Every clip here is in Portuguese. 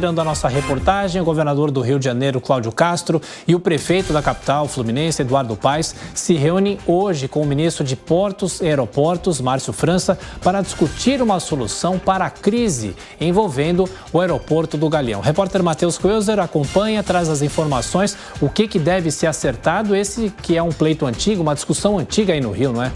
Dando a nossa reportagem, o governador do Rio de Janeiro, Cláudio Castro, e o prefeito da capital fluminense, Eduardo Paes, se reúnem hoje com o ministro de Portos e Aeroportos, Márcio França, para discutir uma solução para a crise envolvendo o aeroporto do Galeão. O repórter Matheus Coelzer acompanha, traz as informações, o que deve ser acertado, esse que é um pleito antigo, uma discussão antiga aí no Rio, não é?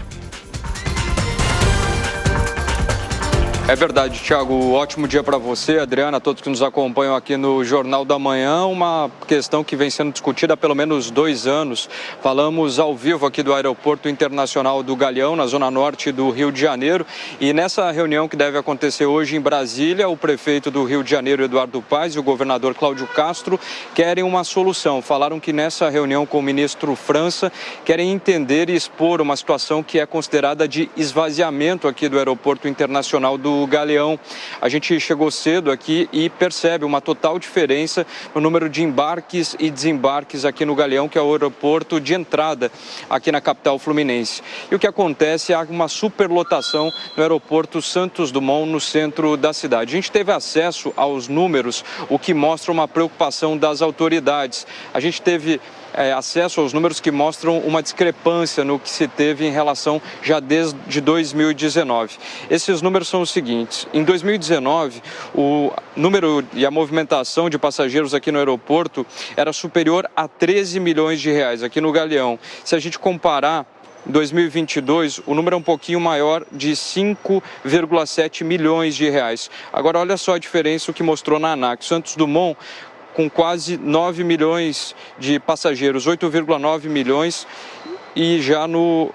É verdade, Thiago. Ótimo dia para você, Adriana, todos que nos acompanham aqui no Jornal da Manhã. Uma questão que vem sendo discutida há pelo menos 2 anos. Falamos ao vivo aqui do Aeroporto Internacional do Galeão, na zona norte do Rio de Janeiro. E nessa reunião que deve acontecer hoje em Brasília, o prefeito do Rio de Janeiro, Eduardo Paes, e o governador Cláudio Castro querem uma solução. Falaram que nessa reunião com o ministro França querem entender e expor uma situação que é considerada de esvaziamento aqui do Aeroporto Internacional do Galeão. A gente chegou cedo aqui e percebe uma total diferença no número de embarques e desembarques aqui no Galeão, que é o aeroporto de entrada aqui na capital fluminense. E o que acontece é uma superlotação no aeroporto Santos Dumont, no centro da cidade. A gente teve acesso aos números, o que mostra uma preocupação das autoridades. A gente teve acesso aos números que mostram uma discrepância no que se teve em relação já desde 2019. Esses números são os seguintes: em 2019, o número e a movimentação de passageiros aqui no aeroporto era superior a 13 milhões de reais aqui no Galeão. Se a gente comparar, em 2022, o número é um pouquinho maior, de 5,7 milhões de reais. Agora, olha só a diferença, o que mostrou na ANAC. Santos Dumont, com quase 9 milhões de passageiros, 8,9 milhões, e já no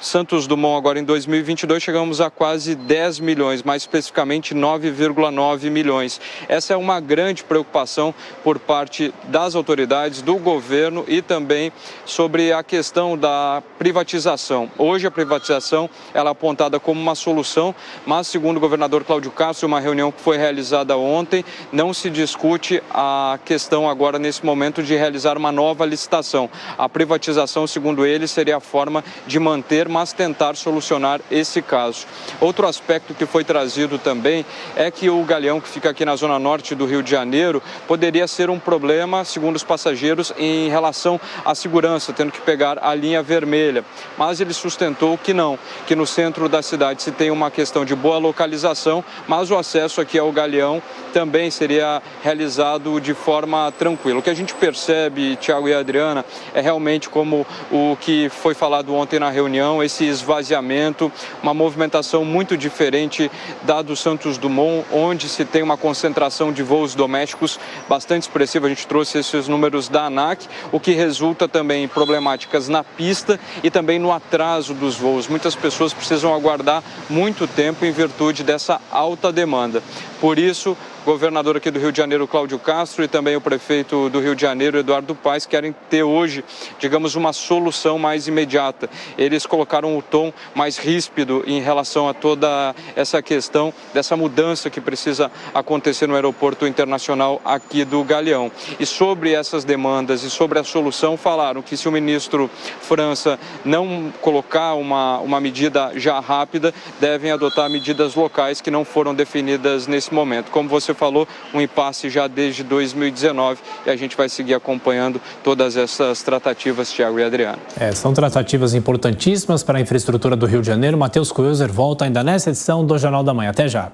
Santos Dumont, agora em 2022, chegamos a quase 10 milhões, mais especificamente 9,9 milhões. Essa é uma grande preocupação por parte das autoridades, do governo e também sobre a questão da privatização. Hoje a privatização ela é apontada como uma solução, mas segundo o governador Cláudio Castro, uma reunião que foi realizada ontem, não se discute a questão agora nesse momento de realizar uma nova licitação. A privatização, segundo ele, seria a forma de manter, mas tentar solucionar esse caso. Outro aspecto que foi trazido também é que o Galeão, que fica aqui na zona norte do Rio de Janeiro, poderia ser um problema, segundo os passageiros, em relação à segurança, tendo que pegar a linha vermelha. Mas ele sustentou que não, que no centro da cidade se tem uma questão de boa localização, mas o acesso aqui ao Galeão também seria realizado de forma tranquila. O que a gente percebe, Thiago e Adriana, é realmente como o que foi falado ontem na reunião, esse esvaziamento, uma movimentação muito diferente da do Santos Dumont, onde se tem uma concentração de voos domésticos bastante expressiva. A gente trouxe esses números da ANAC, o que resulta também em problemáticas na pista e também no atraso dos voos. Muitas pessoas precisam aguardar muito tempo em virtude dessa alta demanda. Por isso, o governador aqui do Rio de Janeiro, Cláudio Castro, e também o prefeito do Rio de Janeiro, Eduardo Paes, querem ter hoje, digamos, uma solução mais imediata. Eles colocaram o tom mais ríspido em relação a toda essa questão dessa mudança que precisa acontecer no aeroporto internacional aqui do Galeão. E sobre essas demandas e sobre a solução, falaram que se o ministro França não colocar uma medida já rápida, devem adotar medidas locais que não foram definidas nesse momento. Como você falou, um impasse já desde 2019 e a gente vai seguir acompanhando todas essas tratativas, Thiago e Adriano. São tratativas importantíssimas para a infraestrutura do Rio de Janeiro. Matheus Coelzer volta ainda nessa edição do Jornal da Manhã. Até já.